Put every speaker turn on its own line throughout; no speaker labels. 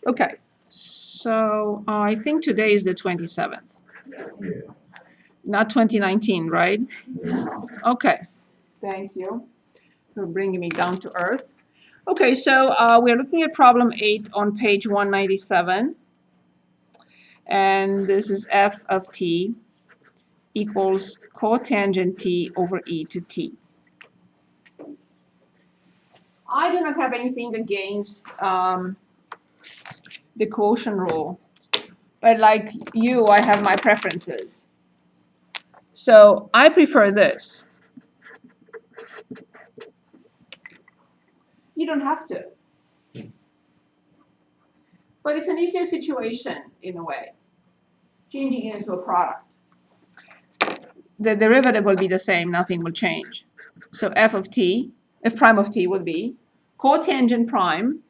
Okay, so I think today is the 27th.
Yeah.
Not 2019, right? Okay, thank you for bringing me down to earth. Okay, so we're looking at problem 8 on page 197. And this is f of t equals cotangent t over e to t. I do not have anything against the quotient rule, but like you, I have my preferences. So I prefer this. You don't have to. But it's an easier situation in a way, changing it into a product. The derivative will be the same, nothing will change. So f prime of t would be cotangent prime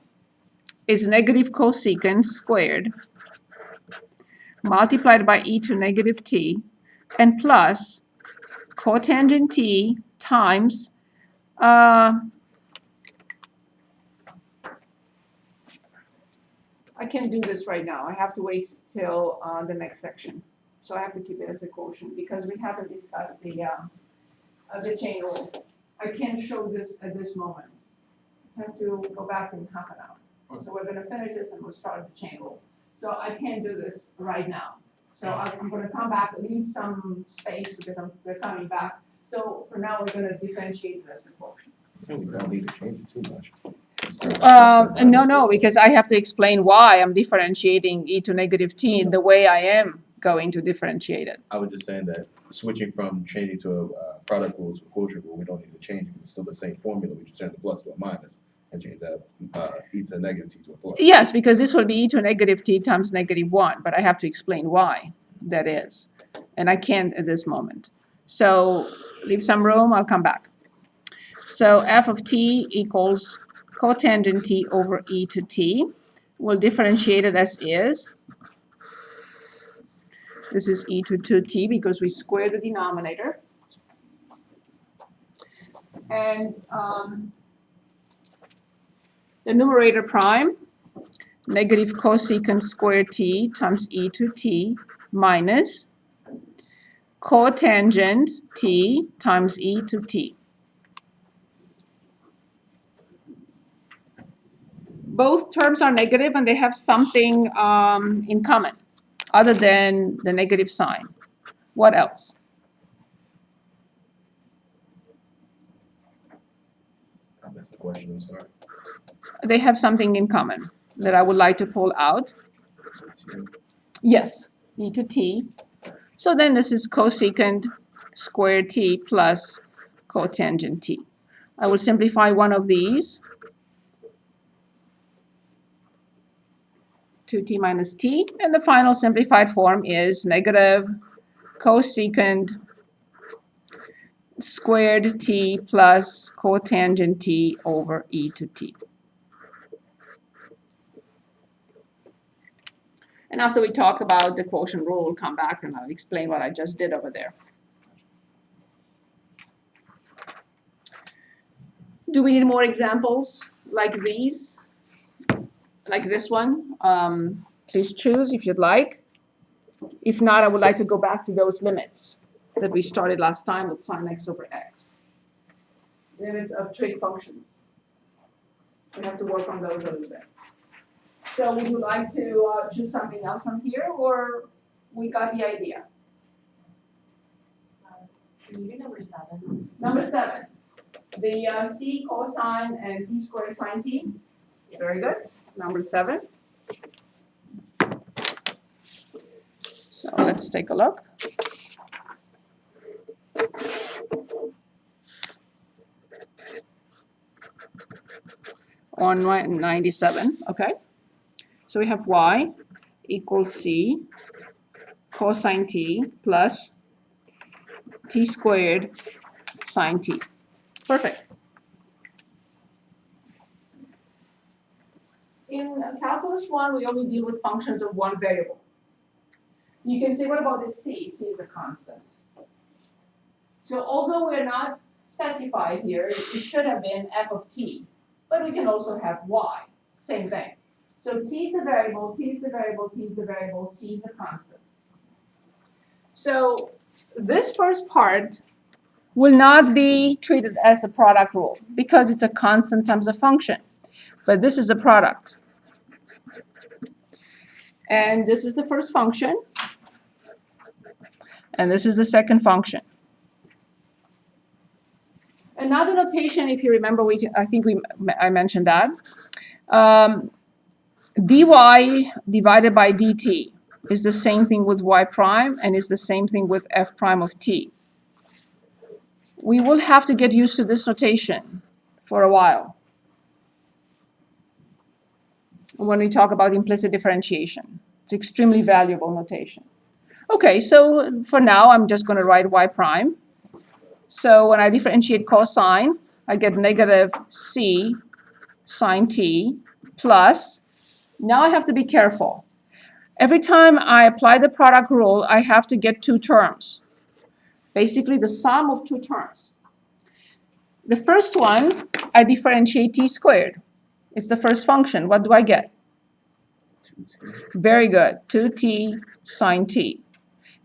is negative cosecant squared multiplied by e to negative t and plus cotangent t times I can't do this right now. I have to wait till the next section. So I have to keep it as a quotient because we haven't discussed the chain rule. I can't show this at this moment. I have to go back in half an hour. So we're going to finish this and we'll start the chain rule. So I can't do this right now. So I'm going to come back, leave some space because we're coming back. So for now, we're going to differentiate this as a quotient.
We don't need to change it too much.
No, because I have to explain why I'm differentiating e to negative t in the way I am going to differentiate it.
I was just saying that switching from changing to a product rule to a quotient rule, we don't need to change it. It's still the same formula. We just turn the plus to a minus and change that e to negative t to a plus.
Yes, because this will be e to negative t times negative 1, but I have to explain why that is. And I can't at this moment. So leave some room, I'll come back. So f of t equals cotangent t over e to t. We'll differentiate it as is. This is e to 2t because we squared the denominator. And the numerator prime, negative cosecant squared t times e to t minus cotangent t times e to t. Both terms are negative and they have something in common other than the negative sign. What else?
I missed the question, I'm sorry.
They have something in common that I would like to pull out. Yes, e to t. So then this is cosecant squared t plus cotangent t. I will simplify one of these. 2t minus t, and the final simplified form is negative cosecant squared t plus cotangent t over e to t. And after we talk about the quotient rule, we'll come back and I'll explain what I just did over there. Do we need more examples like these? Like this one? Please choose if you'd like. If not, I would like to go back to those limits that we started last time with sin x over x. Limits of trig functions. We have to work on those a little bit. So would you like to choose something else from here, or we got the idea?
Can you do number 7?
Number 7. The c cosine and t squared sine t. Very good. Number 7. So let's take a look. On 97, okay. So we have y equals c cosine t plus t squared sine t. Perfect. In calculus 1, we only deal with functions of one variable. You can say, what about this c? C is a constant. So although we're not specified here, it should have been f of t, but we can also have y, same thing. So t is the variable, t is the variable, t is the variable, c is a constant. So this first part will not be treated as a product rule because it's a constant times a function, but this is a product. And this is the first function, and this is the second function. Another notation, if you remember, I mentioned that. Dy divided by dt is the same thing with y prime and is the same thing with f prime of t. We will have to get used to this notation for a while when we talk about implicit differentiation. It's extremely valuable notation. Okay, so for now, I'm just going to write y prime. So when I differentiate cosine, I get negative c sine t plus, now I have to be careful. Every time I apply the product rule, I have to get two terms. Basically, the sum of two terms. The first one, I differentiate t squared. It's the first function. What do I get?
2t.
Very good, 2t sine t.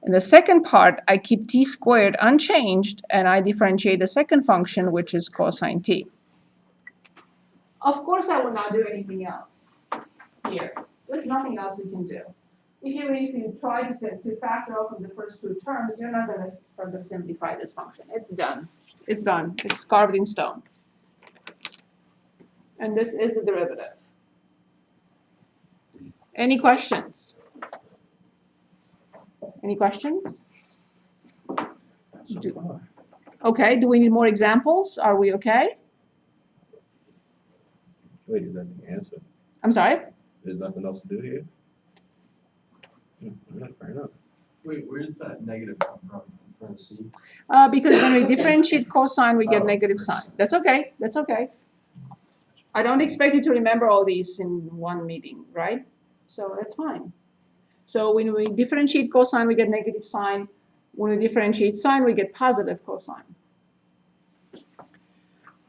In the second part, I keep t squared unchanged, and I differentiate the second function, which is cosine t. Of course, I will not do anything else here. There's nothing else we can do. If you try to factor out from the first two terms, you're not going to simplify this function. It's done. It's done. It's carved in stone. And this is the derivative. Any questions? Any questions?
So far.
Okay, do we need more examples? Are we okay?
Wait, is that the answer?
I'm sorry?
There's nothing else to do here? Fair enough.
Wait, where did that negative come from? From the C?
Because when we differentiate cosine, we get
Oh,
negative
first.
sign. That's okay. That's okay. I don't expect you to remember all these in one meeting, right? So that's fine. So when we differentiate cosine, we get negative sign. When we differentiate sine, we get positive cosine.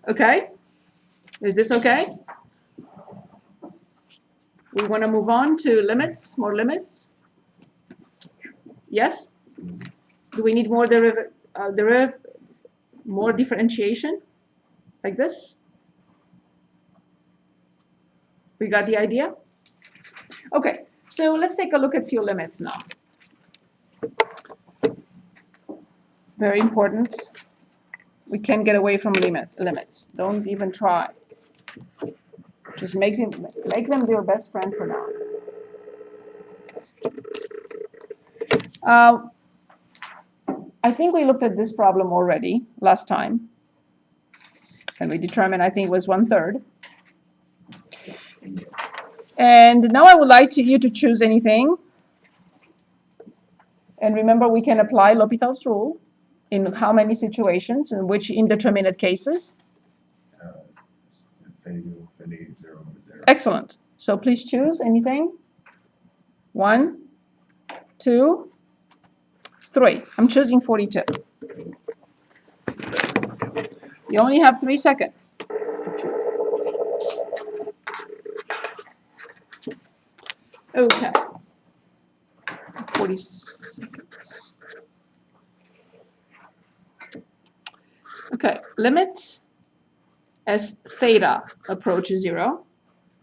Okay? Is this okay? We want to move on to limits, more limits? Yes? Do we need more more differentiation? Like this? We got the idea? Okay, so let's take a look at few limits now. Very important. We can't get away from limits. Don't even try. Just make them your best friend for now. I think we looked at this problem already last time. And we determined, I think it was 1/3. And now I would like you to choose anything. And remember, we can apply L'Hopital's rule in how many situations, in which indeterminate cases.
Infinity, 0, 0.
Excellent. So please choose anything. 1, 2, 3. I'm choosing 42. You only have 3 seconds to choose. Okay. 46. Okay, limit as theta approaches 0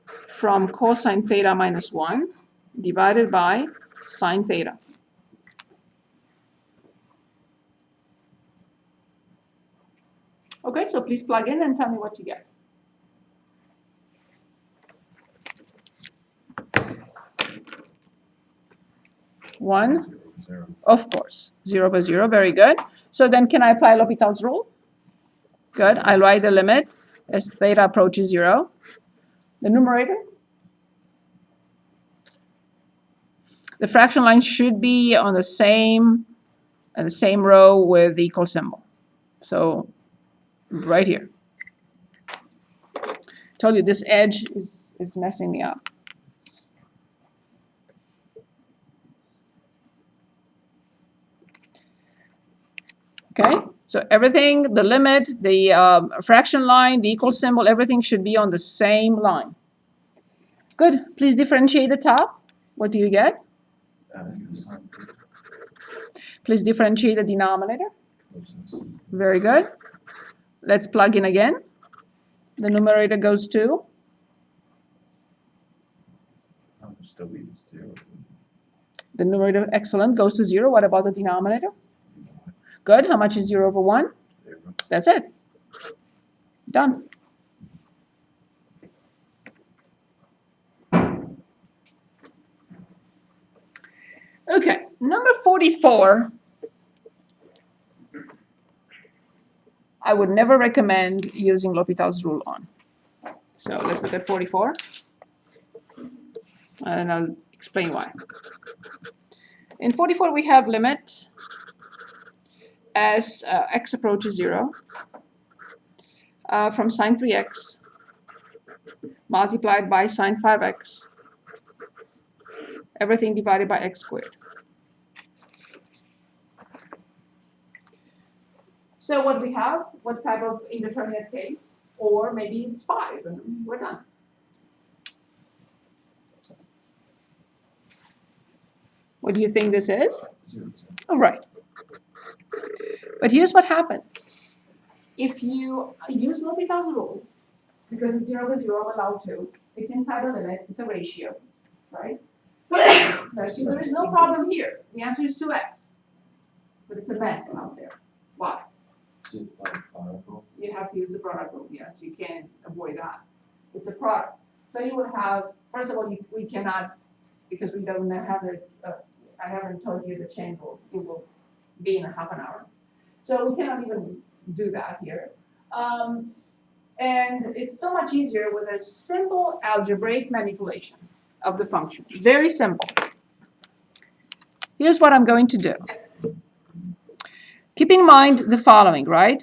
from cosine theta minus 1 divided by sine theta. Okay, so please plug in and tell me what you get. One,
0, 0.
of course, 0 by 0, very good. So then can I apply L'Hopital's rule? Good, I write the limit as theta approaches 0. The numerator? The fraction line should be on the same row with the equal symbol. So right here. Told you this edge is messing me up. Okay, So everything, the limit, the fraction line, the equal symbol, everything should be on the same line. Good. Please differentiate the top. What do you get?
Sign.
Please differentiate the denominator. Very good. Let's plug in again. The numerator goes to
Still be 0.
the numerator, excellent, goes to 0. What about the denominator? Good. How much is 0 over 1?
0.
That's it. Done. Okay, number 44. I would never recommend using L'Hopital's rule on. So let's look at 44. And I'll explain why. In 44, we have limit as x approaches 0 from sine 3x multiplied by sine 5x, everything divided by x squared. So what we have, what type of indeterminate case, or maybe it's 5, and we're done. What do you think this is?
0.
Oh, right. But here's what happens. If you use L'Hopital's rule, because it's 0 to 0, I'm allowed to, it's inside the limit, it's a ratio, right? There is no problem here. The answer is 2x. But it's a mess out there. Why? You have to use the product rule, yes, you can't avoid that. It's a product. So you would have, first of all, we cannot, because we don't have it, I haven't told you the chain rule, it will be in a half an hour. So we cannot even do that here. And it's so much easier with a simple algebraic manipulation of the function. Very simple. Here's what I'm going to do. Keep in mind the following, right?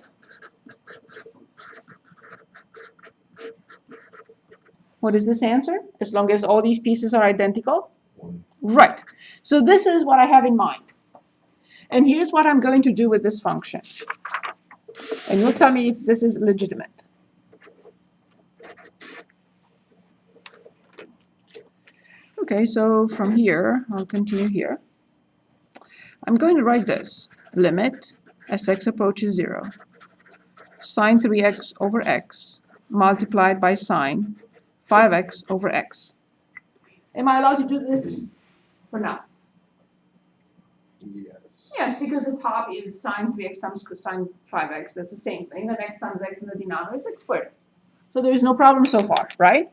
What is this answer? As long as all these pieces are identical? Right. So this is what I have in mind. And here's what I'm going to do with this function. And you'll tell me if this is legitimate. Okay, so from here, I'll continue here. I'm going to write this. Limit as x approaches 0. Sine 3x over x multiplied by sine 5x over x. Am I allowed to do this for now?
Yes.
Yes, because the top is sine 3x times cosine 5x. That's the same thing. The next times x in the denominator is x squared. So there is no problem so far, right?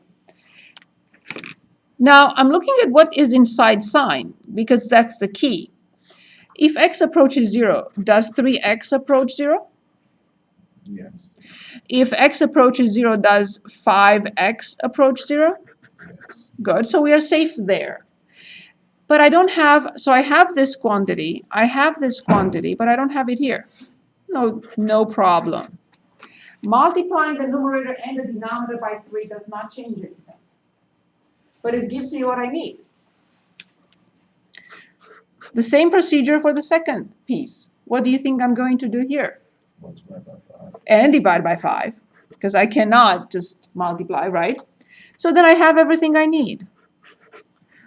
Now, I'm looking at what is inside sine, because that's the key. If x approaches 0, does 3x approach 0?
Yes.
If x approaches 0, does 5x approach 0? Good, so we are safe there. But I don't have, so I have this quantity, but I don't have it here. No problem. Multiplying the numerator and the denominator by 3 does not change anything. But it gives me what I need. The same procedure for the second piece. What do you think I'm going to do here?
Multiply by 5.
And divide by 5, because I cannot just multiply, right? So then I have everything I need.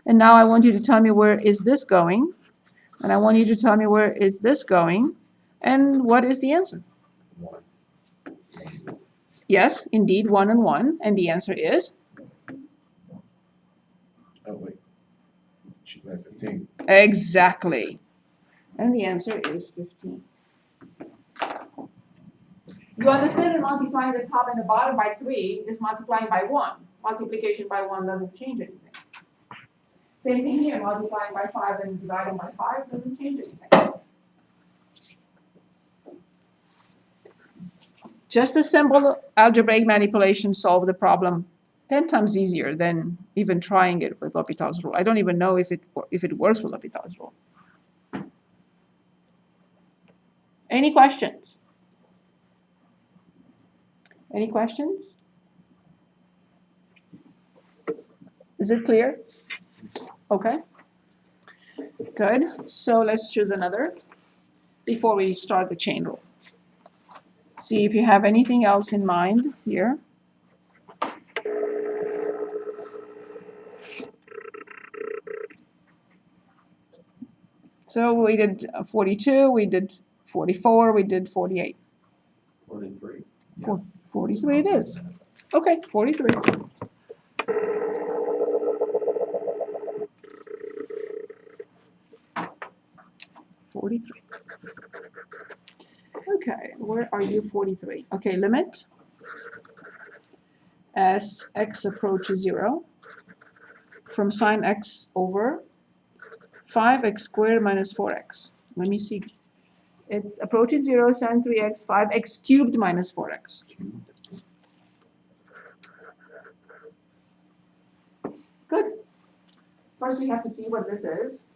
And now I want you to tell me where is this going, and I want you to tell me where is this going, and what is the answer?
1.
Yes, indeed, 1 and 1, and the answer is?
Oh, wait. Should have 15.
Exactly. And the answer is 15. You understand that multiplying the top and the bottom by 3 is multiplying by 1. Multiplication by 1 doesn't change anything. Same thing here, multiplying by 5 and dividing by 5 doesn't change anything. Just a simple algebraic manipulation solved the problem 10 times easier than even trying it with L'Hopital's rule. I don't even know if it works with L'Hopital's rule. Any questions? Any questions? Is it clear? Okay. Good. So let's choose another before we start the chain rule. See if you have anything else in mind here. So we did 42, we did 44, we did 48.
43.
43 it is. Okay, 43. Okay, where are you? 43. Okay, limit as x approaches 0 from sine x over 5x squared minus 4x. Let me see. It's approaching 0, sine 3x, 5x cubed minus 4x. Good. First, we have to see what this is.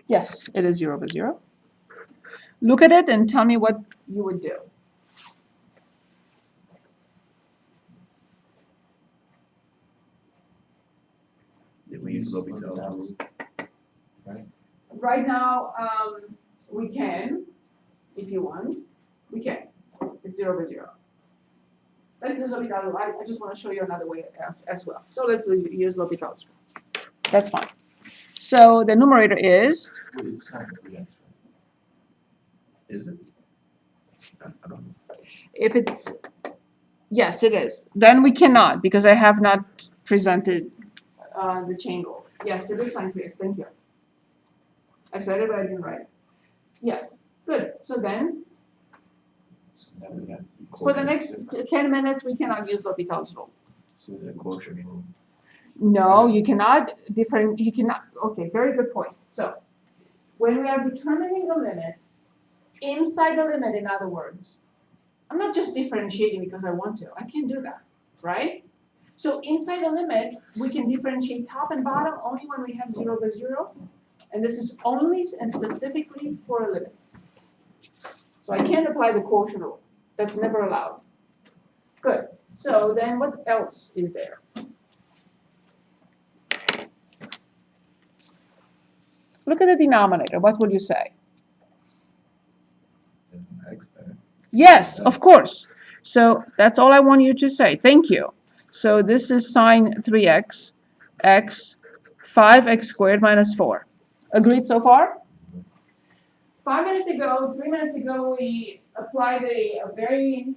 Yes, it is 0 by 0. Look at it and tell me what you would do.
Did we use L'Hopital's rule?
Right now, we can, if you want, we can. It's 0 by 0. Let's use L'Hopital's rule. I just want to show you another way as well. So let's use L'Hopital's rule. That's fine. So the numerator is,
Wait, it's sine 3x, right?
Is it? I don't know.
if it's, yes, it is. Then we cannot, because I have not presented the chain rule. Yes, it is sine 3x. Thank you. I said it, but I didn't write it. Yes, good. So then,
So now we have to
for the next 10 minutes, we cannot use L'Hopital's rule.
So the quotient rule.
No, you cannot you cannot, okay, very good point. So, when we are determining the limit, inside the limit, in other words, I'm not just differentiating because I want to. I can't do that, right? So inside the limit, we can differentiate top and bottom only when we have 0 by 0. And this is only and specifically for a limit. So I can't apply the quotient rule. That's never allowed. Good. So then what else is there? Look at the denominator. What will you say?
There's an X there.
Yes, of course. So that's all I want you to say. Thank you. So this is sine 3x, x, 5x squared minus 4. Agreed so far? 5 minutes ago, 3 minutes ago, we applied a very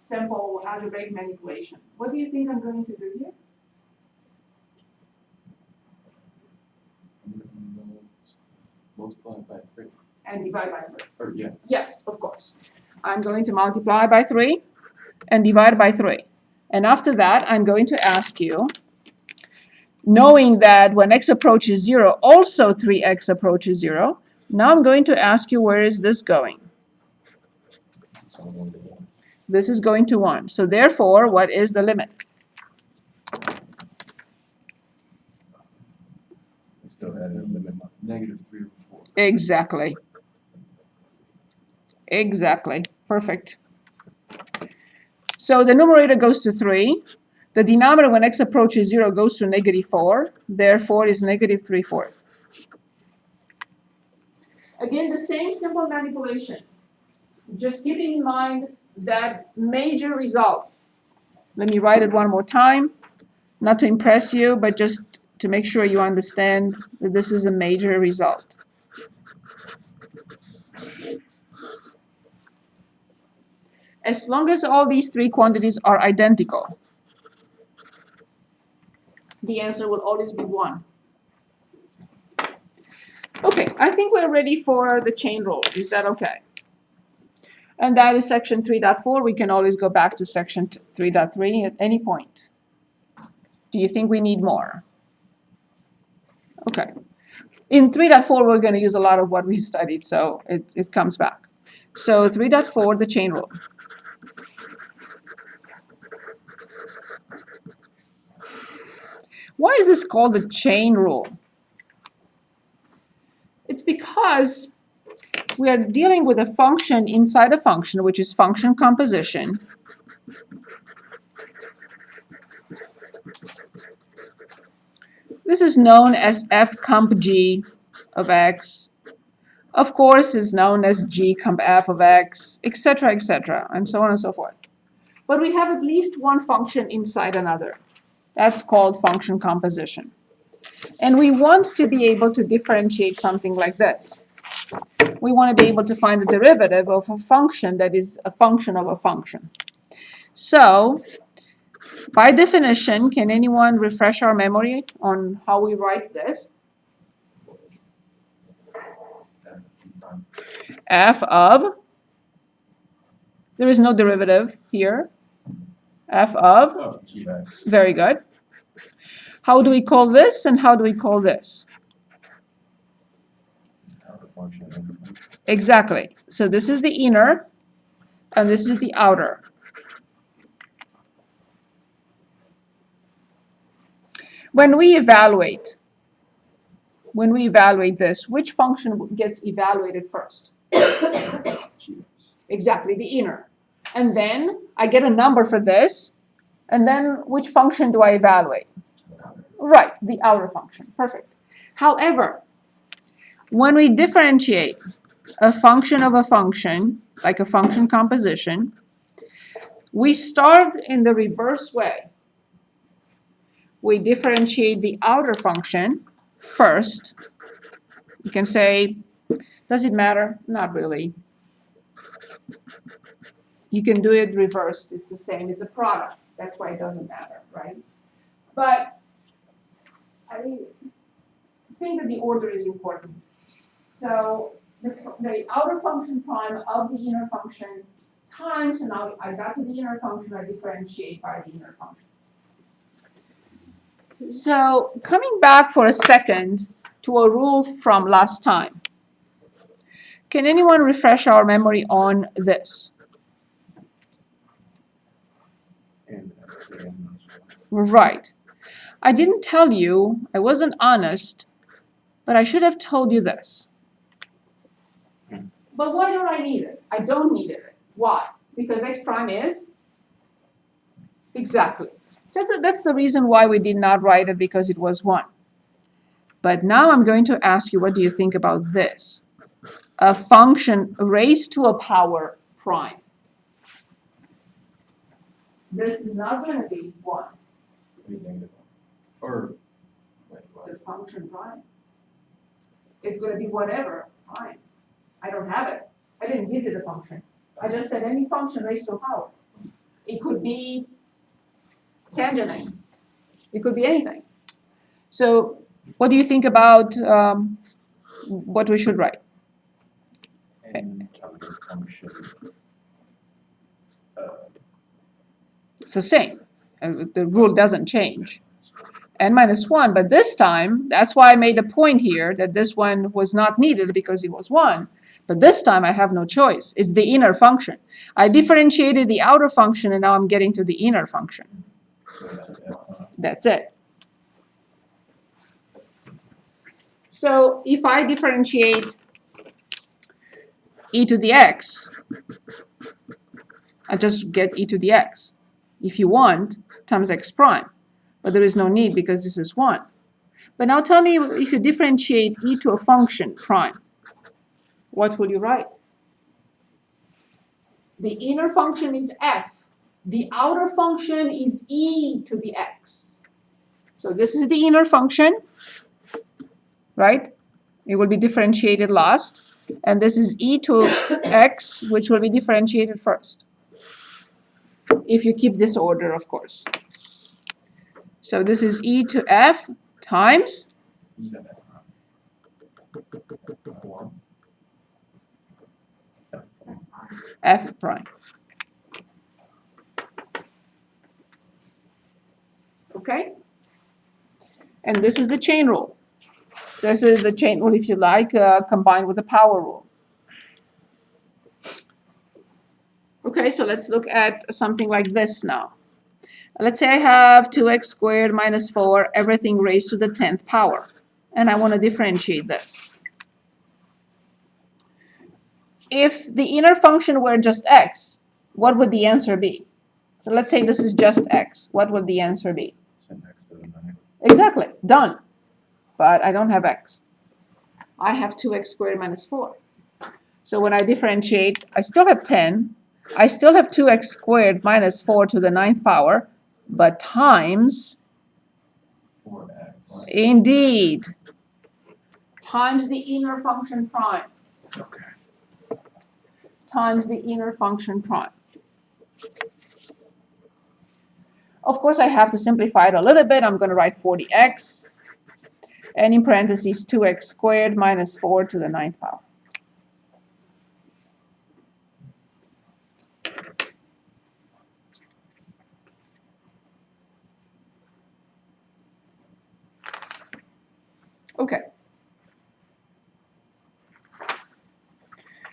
simple algebraic manipulation. What do you think I'm going to do here?
Multiply by 3.
And divide by 3.
Or, yeah.
Yes, of course. I'm going to multiply by 3 and divide by 3. And after that, I'm going to ask you, knowing that when x approaches 0, also 3x approaches 0, now I'm going to ask you, where is this going?
So I'm going to go.
This is going to 1. So therefore, what is the limit?
We still added a limit.
Negative 3 over 4.
Exactly. Exactly. Perfect. So the numerator goes to 3. The denominator, when x approaches 0, goes to negative 4. Therefore, is negative 3/4. Again, the same simple manipulation. Just keeping in mind that major result. Let me write it one more time. Not to impress you, but just to make sure you understand that this is a major result. As long as all these three quantities are identical, the answer will always be 1. Okay, I think we're ready for the chain rule. Is that okay? And that is section 3.4. We can always go back to section 3.3 at any point. Do you think we need more? Okay. In 3.4, we're going to use a lot of what we studied, so it comes back. So 3.4, the chain rule. Why is this called the chain rule? It's because we are dealing with a function inside a function, which is function composition. This is known as f comp g of x of course, is known as g comp f of x, etc., and so on and so forth. But we have at least one function inside another. That's called function composition. And we want to be able to differentiate something like this. We want to be able to find the derivative of a function that is a function of a function. So, by definition, can anyone refresh our memory on how we write this? F of, there is no derivative here. F of,
Oh, G of X.
very good. How do we call this and how do we call this?
Outer function.
Exactly. So this is the inner and this is the outer. When we evaluate this, which function gets evaluated first? Exactly, the inner. And then I get a number for this, and then which function do I evaluate? Right, the outer function. Perfect. However, when we differentiate a function of a function, like a function composition, we start in the reverse way. We differentiate the outer function first. You can say, does it matter? Not really. You can do it reversed. It's the same. It's a product. That's why it doesn't matter, right? But I think that the order is important. So the outer function prime of the inner function times, and now I got to the inner function, I differentiate by the inner function. So coming back for a second to a rule from last time. Can anyone refresh our memory on this? Right. I didn't tell you, I wasn't honest, but I should have told you this. But why don't I need it? I don't need it. Why? Because x prime is? Exactly. So that's the reason why we did not write it, because it was 1. But now I'm going to ask you, what do you think about this? A function raised to a power prime. This is not going to be 1.
Or, wait,
The
what?
function prime. It's going to be whatever prime. I don't have it. I didn't give you the function. I just said any function raised to a power. It could be tangent x. It could be anything. So what do you think about what we should write?
And outer function.
It's the same. The rule doesn't change. N minus 1, but this time, that's why I made a point here that this one was not needed because it was 1. But this time I have no choice. It's the inner function. I differentiated the outer function and now I'm getting to the inner function. That's it. So if I differentiate e to the x, I just get e to the x. If you want, times x prime. But there is no need because this is 1. But now tell me, if you differentiate e to a function prime, what will you write? The inner function is f. The outer function is e to the x. So this is the inner function, right? It will be differentiated last. And this is e to x, which will be differentiated first. If you keep this order, of course. So this is e to f times
E of F prime. 1.
f prime. Okay? And this is the chain rule. This is the chain rule, if you like, combined with the power rule. Okay, so let's look at something like this now. Let's say I have 2x squared minus 4, everything raised to the 10th power. And I want to differentiate this. If the inner function were just x, what would the answer be? So let's say this is just x. What would the answer be?
10x to the 9.
Exactly, done. But I don't have x. I have 2x squared minus 4. So when I differentiate, I still have 10. I still have 2x squared minus 4 to the 9th power, but times,
4x.
indeed, times the inner function prime.
Okay.
Times the inner function prime. Of course, I have to simplify it a little bit. I'm going to write 40x, and in parentheses, 2x squared minus 4 to the 9th power. Okay.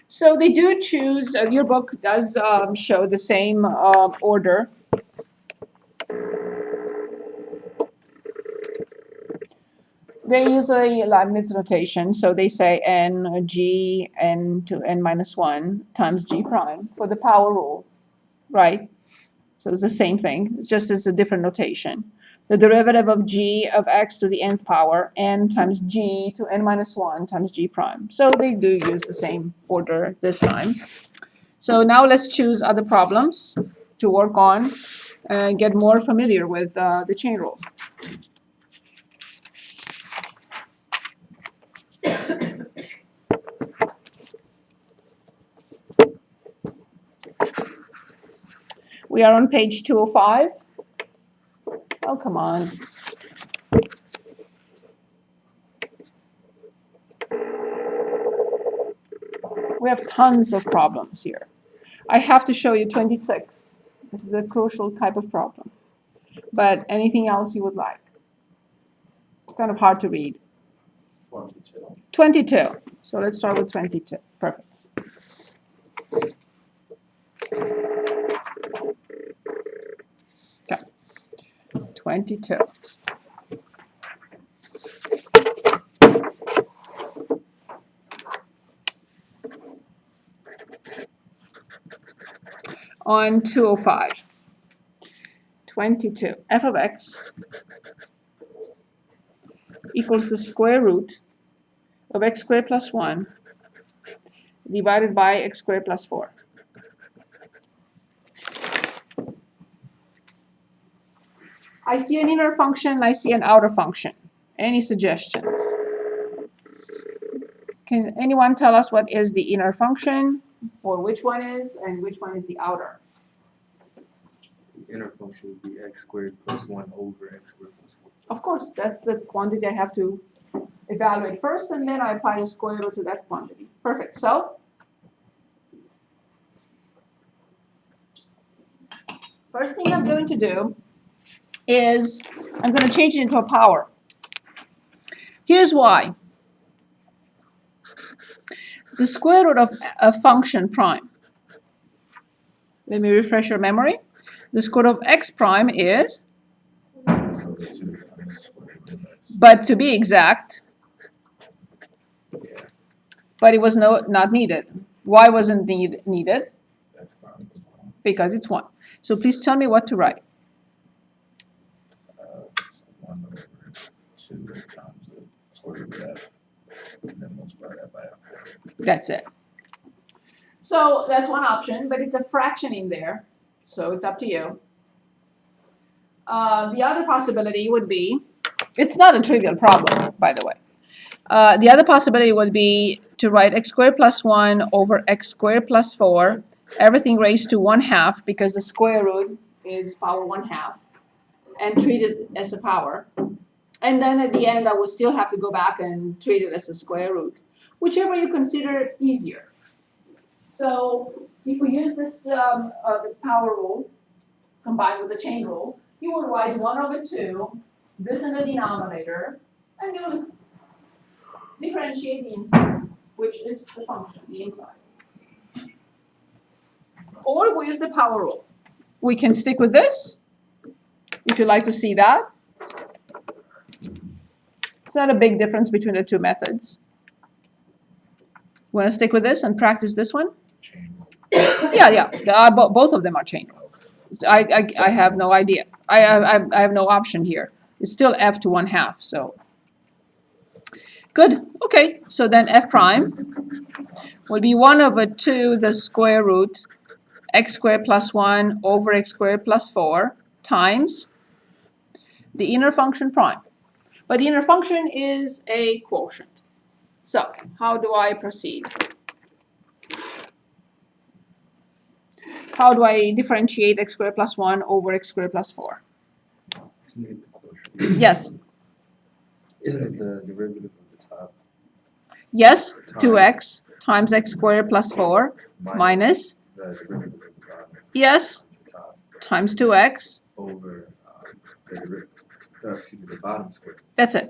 So they do choose, your book does show the same order. They use a Leibniz notation, so they say n, g, n to n minus 1 times g prime for the power rule, right? So it's the same thing, it's just it's a different notation. The derivative of g of x to the nth power, n times g to n minus 1 times g prime. So they do use the same order this time. So now let's choose other problems to work on and get more familiar with the chain rule. We are on page 205. Oh, come on. We have tons of problems here. I have to show you 26. This is a crucial type of problem. But anything else you would like? It's kind of hard to read.
22.
22. So let's start with 22. Perfect. Okay. 22. On 205. 22. F of x equals the square root of x squared plus 1 divided by x squared plus 4. I see an inner function, I see an outer function. Any suggestions? Can anyone tell us what is the inner function, or which one is, and which one is the outer?
The inner function would be x squared plus 1 over x squared plus 4.
Of course, that's the quantity I have to evaluate first, and then I apply the square root to that quantity. Perfect. So, first thing I'm going to do is I'm going to change it into a power. Here's why. The square root of a function prime. Let me refresh your memory. The square root of x prime is, but to be exact, but it was not needed. Why wasn't needed? Because it's 1. So please tell me what to write.
1 over 2 times the square root of f, and then multiply that by f.
That's it. So that's one option, but it's a fraction in there, so it's up to you. The other possibility would be, it's not a trivial problem, by the way. The other possibility would be to write x squared plus 1 over x squared plus 4, everything raised to 1/2, because the square root is power 1/2, and treat it as a power. And then at the end, I will still have to go back and treat it as a square root, whichever you consider easier. So if we use this the power rule combined with the chain rule, you will write 1 over 2, this in the denominator, and you differentiate the inside, which is the function, the inside. Or we use the power rule. We can stick with this, if you'd like to see that. It's not a big difference between the two methods. Want to stick with this and practice this one?
Chain rule.
Yeah. Both of them are chain rule. I have no idea. I have no option here. It's still f to 1/2. So Good, okay, so then f prime will be 1/2 the square root x squared plus 1 over x squared plus 4 times the inner function prime. But the inner function is a quotient. So how do I proceed? How do I differentiate x squared plus 1 over x squared plus 4?
Isn't it the quotient?
Yes,
Isn't it the derivative of the top
yes,
Times.
2x times x squared plus 4 minus,
the derivative of the bottom
yes,
times the top
times 2x,
over the derivative, excuse me, the bottom square?
that's it.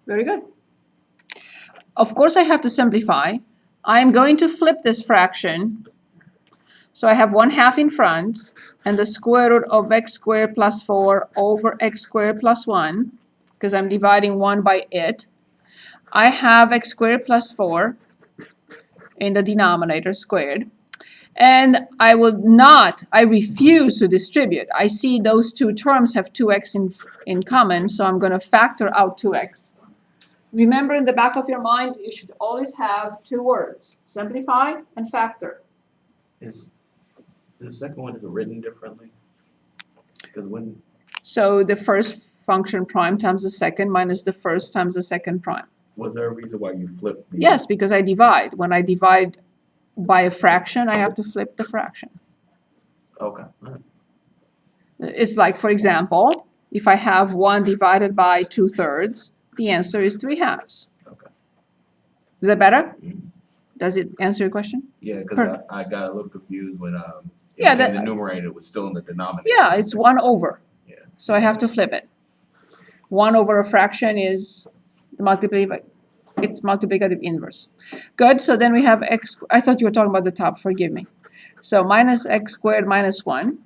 Very good. Of course, I have to simplify. I'm going to flip this fraction. So I have 1/2 in front and the square root of x squared plus 4 over x squared plus 1, because I'm dividing 1 by it. I have x squared plus 4 in the denominator squared. And I refuse to distribute. I see those two terms have 2x in common, so I'm going to factor out 2x. Remember, in the back of your mind, you should always have two words, simplify and factor.
Is the second one is written differently? Because when,
So the first function prime times the second minus the first times the second prime.
was there a reason why you flipped the?
Yes, because I divide. When I divide by a fraction, I have to flip the fraction.
Okay, alright.
It's like, for example, if I have 1 divided by 2/3, the answer is 3/2.
Okay.
Is that better?
Mhm.
Does it answer your question?
Yeah, because
Perfect.
I got a little confused when,
Yeah,
the numerator was still in the denominator.
Yeah, it's 1 over.
Yeah.
So I have to flip it. 1 over a fraction is the multiplicative inverse. Good, so then we have x, I thought you were talking about the top, forgive me. So minus x squared minus 1,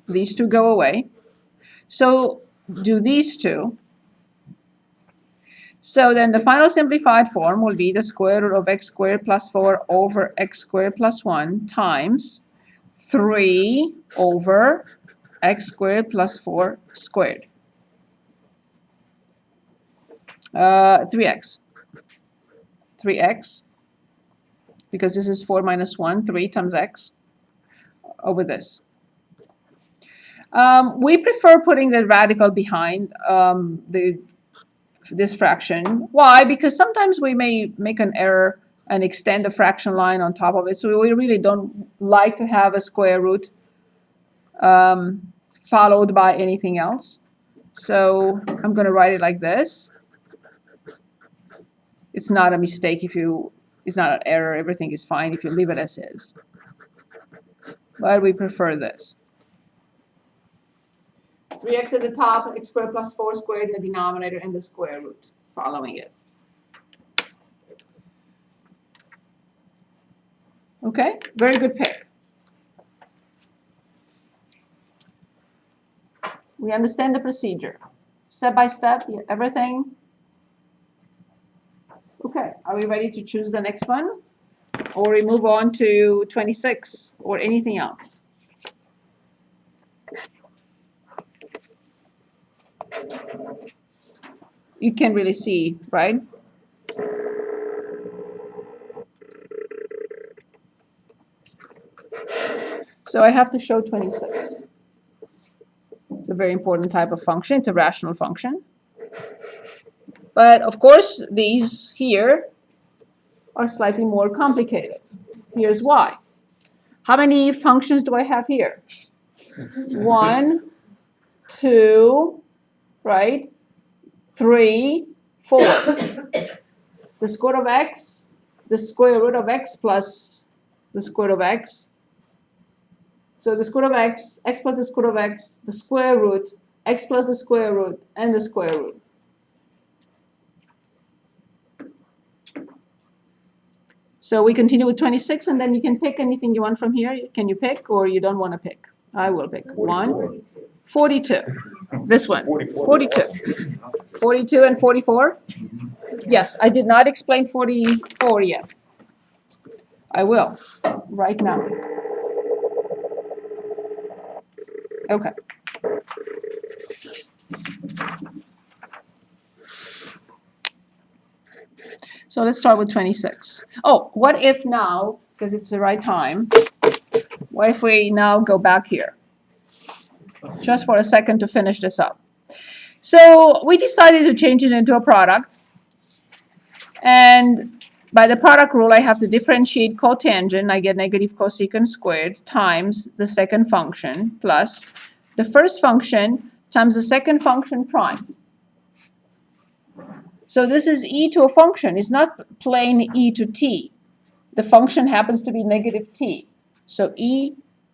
these two go away. So do these two. So then the final simplified form will be the square root of x squared plus 4 over x squared plus 1 times 3 over x squared plus 4 squared. 3x. 3x, because this is 4 minus 1, 3 times x over this. We prefer putting the radical behind this fraction. Why? Because sometimes we may make an error and extend the fraction line on top of it. So we really don't like to have a square root followed by anything else. So I'm going to write it like this. It's not a mistake it's not an error. Everything is fine if you leave it as is. But we prefer this. 3x at the top, x squared plus 4 squared in the denominator, and the square root following it. Okay, very good pick. We understand the procedure. Step by step, everything. Okay, are we ready to choose the next one? Or we move on to 26 or anything else? You can really see, right? So I have to show 26. It's a very important type of function. It's a rational function. But of course, these here are slightly more complicated. Here's why. How many functions do I have here? 1, 2, right? 3, 4. The square root of x, the square root of x plus the square root of x. So the square root of x plus the square root of x, the square root, x plus the square root, and the square root. So we continue with 26, and then you can pick anything you want from here. Can you pick, or you don't want to pick? I will pick. 1, 42. This one, 42. 42 and 44? Yes, I did not explain 44 yet. I will, right now. Okay. So let's start with 26. Oh, what if now, because it's the right time, what if we now go back here? Just for a second to finish this up. So we decided to change it into a product. And by the product rule, I have to differentiate cotangent. I get negative cosecant squared times the second function plus the first function times the second function prime. So this is e to a function. It's not plain e to t. The function happens to be negative t. So e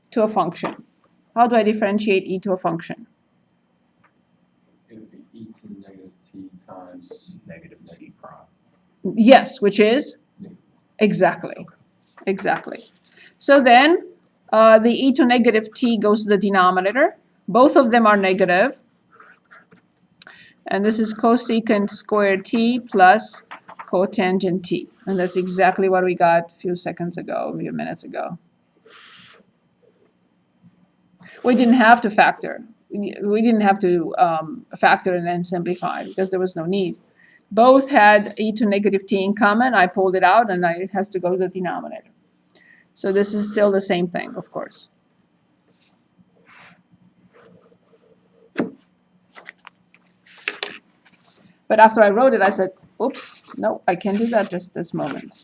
to a function. How do I differentiate e to a function?
It would be e to the negative t times
Negative t prime.
Yes, which is? Exactly. Exactly. So then the e to negative t goes to the denominator. Both of them are negative. And this is cosecant squared t plus cotangent t. And that's exactly what we got a few seconds ago, a few minutes ago. We didn't have to factor. We didn't have to factor and then simplify because there was no need. Both had e to negative t in common. I pulled it out and it has to go to the denominator. So this is still the same thing, of course. But after I wrote it, I said, oops, no, I can't do that just this moment.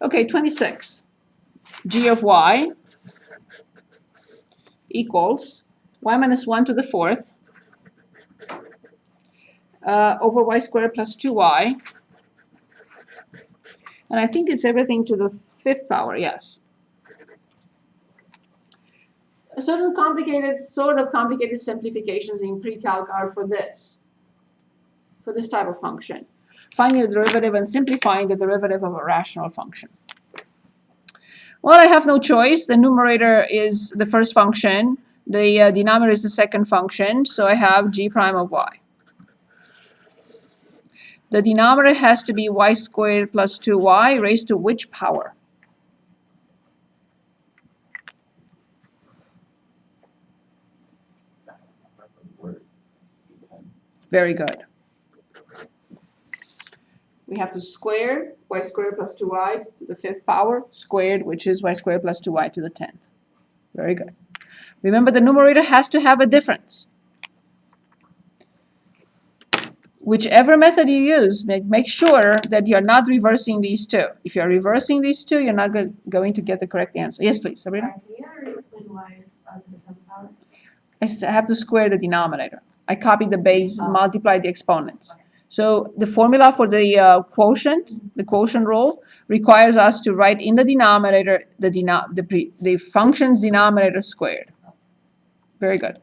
Okay, 26. G of y equals y minus 1 to the fourth over y squared plus 2y. And I think it's everything to the fifth power, yes. Sort of complicated simplifications in pre-calc are for this type of function. Finding the derivative and simplifying the derivative of a rational function. Well, I have no choice. The numerator is the first function. The denominator is the second function. So I have g prime of y. The denominator has to be y squared plus 2y raised to which power? Very good. We have to square y squared plus 2y to the fifth power squared, which is y squared plus 2y to the 10th. Very good. Remember, the numerator has to have a difference. Whichever method you use, make sure that you're not reversing these two. If you're reversing these two, you're not going to get the correct answer. Yes, please, Sabrina?
Can you ever explain why it's to the 10th power?
I have to square the denominator. I copied the base, multiply the exponents. So the formula for the quotient rule, requires us to write in the denominator the function's denominator squared. Very good.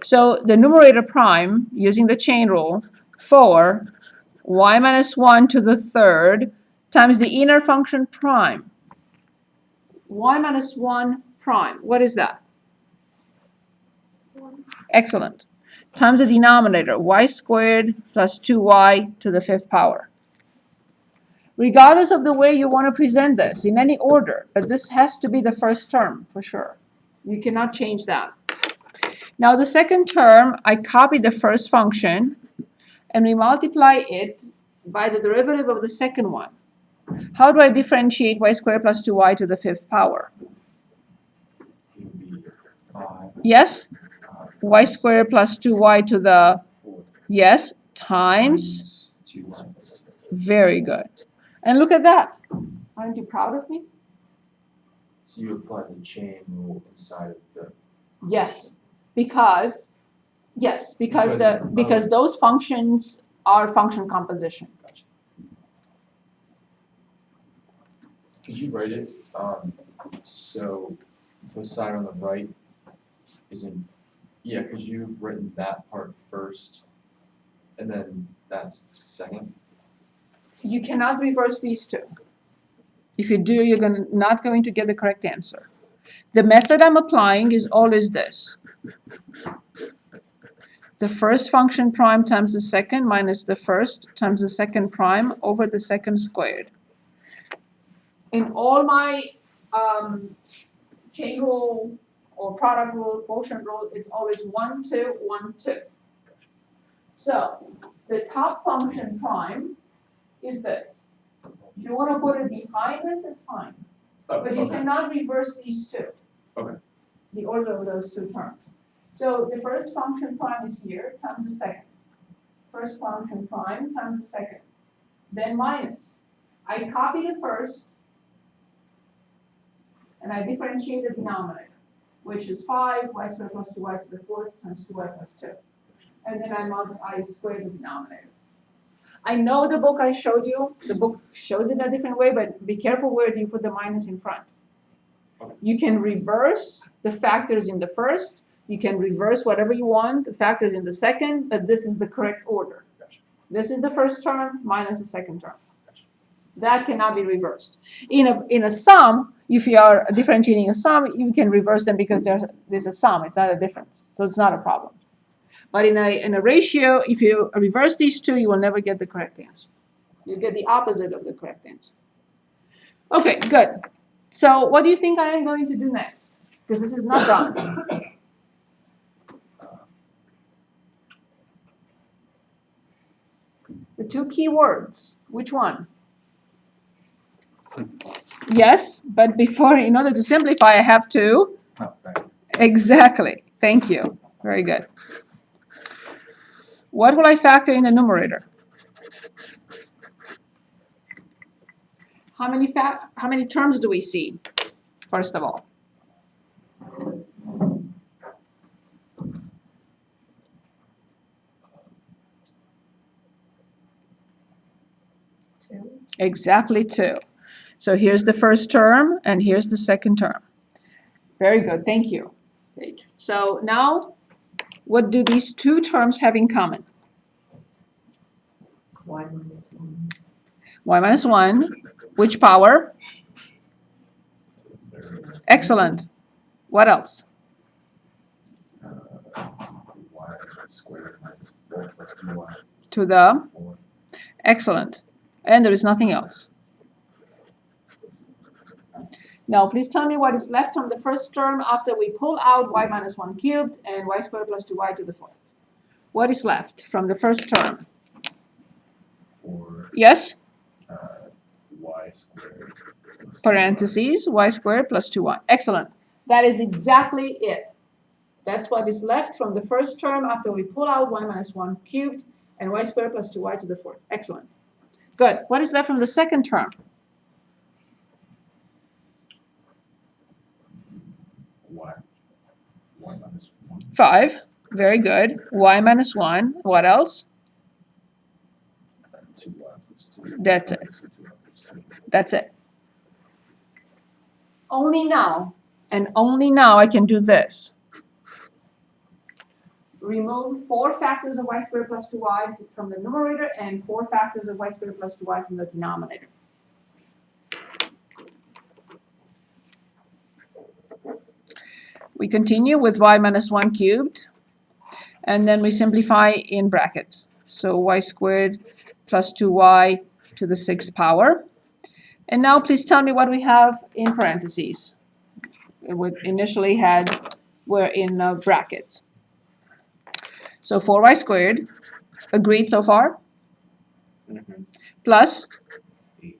So the numerator prime, using the chain rule, 4 y minus 1 to the third times the inner function prime. Y minus 1 prime. What is that? Excellent. Times the denominator, y squared plus 2y to the fifth power. Regardless of the way you want to present this, in any order, but this has to be the first term for sure. You cannot change that. Now the second term, I copy the first function and we multiply it by the derivative of the second one. How do I differentiate y squared plus 2y to the fifth power?
It would be 5.
Yes? Y squared plus 2y to the, yes, times,
2y plus 2.
very good. And look at that. Aren't you proud of me?
So you apply the chain rule inside of the.
Yes, because
Because
those functions are function composition.
Could you write it? So the side on the right is in. Yeah, because you've written that part first, and then that's second.
You cannot reverse these two. If you do, you're not going to get the correct answer. The method I'm applying is always this. The first function prime times the second minus the first times the second prime over the second squared. In all my chain rule or product rule, quotient rule, is always 1, 2, 1, 2. So the top function prime is this. If you want to put it behind this, it's fine.
Oh,
But you
okay.
cannot reverse these two.
Okay.
The order of those two terms. So the first function prime is here times the second. First function prime times the second. Then minus. I copy the first, and I differentiate the denominator, which is 5 y squared plus 2y to the fourth times 2y plus 2. And then I square the denominator. I know the book I showed you, the book shows it a different way, but be careful where you put the minus in front.
Okay.
You can reverse the factors in the first, you can reverse whatever you want, the factors in the second, but this is the correct order.
Gotcha.
This is the first term minus the second term.
Gotcha.
That cannot be reversed. In a sum, if you are differentiating a sum, you can reverse them because there's a sum, it's not a difference, so it's not a problem. But in a ratio, if you reverse these two, you will never get the correct answer. You get the opposite of the correct answer. Okay, good. So what do you think I am going to do next? Because this is not done. The two key words, which one? Yes, but before, in order to simplify, I have to.
Oh, right.
Exactly. Thank you. Very good. What will I factor in the numerator? How many terms do we see, first of all?
Two.
Exactly 2. So here's the first term, and here's the second term. Very good, thank you. So now, what do these two terms have in common?
Y minus 1.
Y minus 1, which power? Excellent. What else?
Y squared minus 4 plus 2y
To the,
4.
excellent. And there is nothing else. Now, please tell me what is left from the first term after we pull out y minus 1 cubed and y squared plus 2y to the fourth. What is left from the first term?
4
Yes?
y squared plus
Parentheses, y squared plus 2y. Excellent. That is exactly it. That's what is left from the first term after we pull out y minus 1 cubed and y squared plus 2y to the fourth. Excellent. Good. What is left from the second term?
y minus 1.
5. Very good. Y minus 1. What else?
2y plus 2.
That's it.
2y plus 2.
That's it. Only now, and only now I can do this. Remove 4 factors of y squared plus 2y from the numerator and 4 factors of y squared plus 2y from the denominator. We continue with y minus 1 cubed, and then we simplify in brackets. So y squared plus 2y to the 6th power. And now please tell me what we have in parentheses. We initially were in brackets. So 4y squared, agreed so far?
Mhm.
Plus,
8y.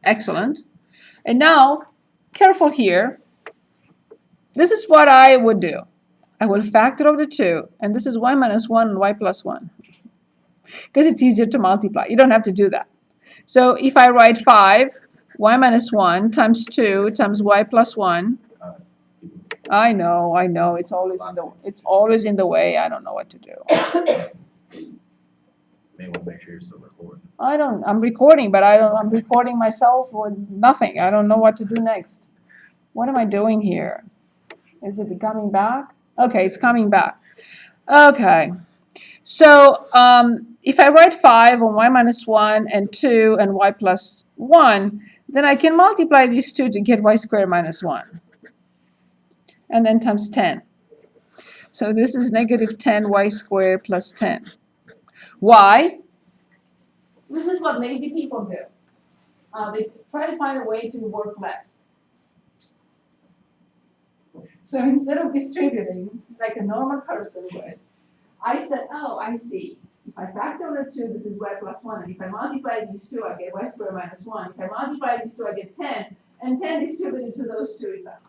excellent. And now, careful here. This is what I would do. I will factor over the 2, and this is y minus 1 and y plus 1. Because it's easier to multiply. You don't have to do that. So if I write 5, y minus 1 times 2 times y plus 1. I know, it's always in the way. I don't know what to do.
May want to make sure you're still recording.
I'm recording, but I'm recording myself with nothing. I don't know what to do next. What am I doing here? Is it coming back? Okay, it's coming back. Okay. So if I write 5 on y minus 1 and 2 and y plus 1, then I can multiply these two to get y squared minus 1. And then times 10. So this is negative 10y squared plus 10. Why? This is what lazy people do. They try to find a way to work less. So instead of distributing like a normal person would, I said, oh, I see. If I factor over 2, this is y plus 1. And if I multiply these two, I get y squared minus 1. If I multiply these two, I get 10. And 10 distributed to those two is that.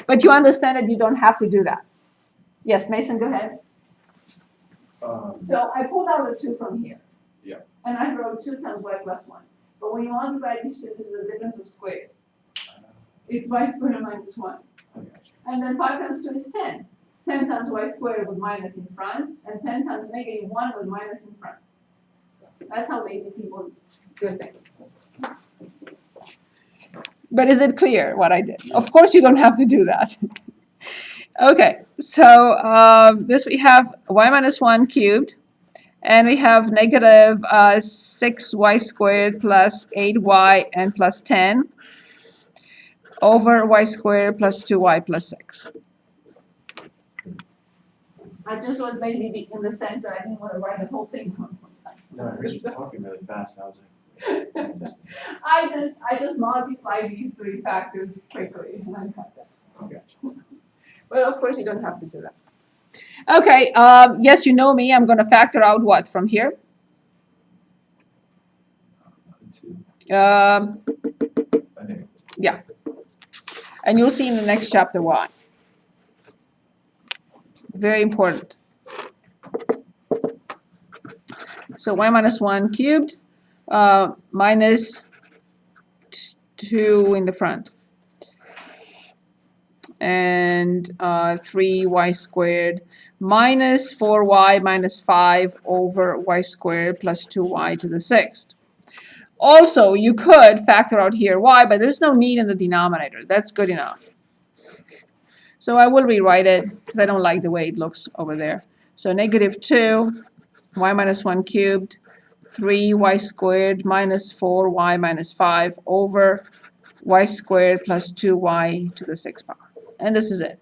But you understand that you don't have to do that. Yes, Mason, go ahead. So I pulled out the 2 from here.
Yeah.
And I wrote 2 times y plus 1. But when you multiply these two, this is the difference of squares. It's y squared minus 1.
I got you.
And then 5 times 2 is 10. 10 times y squared with minus in front, and 10 times negative 1 with minus in front. That's how lazy people do things. But is it clear what I did? Of course you don't have to do that. Okay, so this we have y minus 1 cubed, and we have negative 6y squared plus 8y and plus 10 over y squared plus 2y plus 6. I just was lazy in the sense that I didn't want to write the whole thing at one time.
No, I heard you talking really fast, I was like.
I just multiply these 3 factors quickly, and I got that.
I got you.
But of course, you don't have to do that. Okay, yes, you know me, I'm gonna factor out what from here?
2.
Um,
I think.
and you'll see in the next chapter why. Very important. So y minus 1 cubed minus 2 in the front. And 3y squared minus 4y minus 5 over y squared plus 2y to the 6th. Also, you could factor out here y, but there's no need in the denominator. That's good enough. So I will rewrite it because I don't like the way it looks over there. So negative 2 y minus 1 cubed, 3y squared minus 4y minus 5 over y squared plus 2y to the 6th power. And this is it.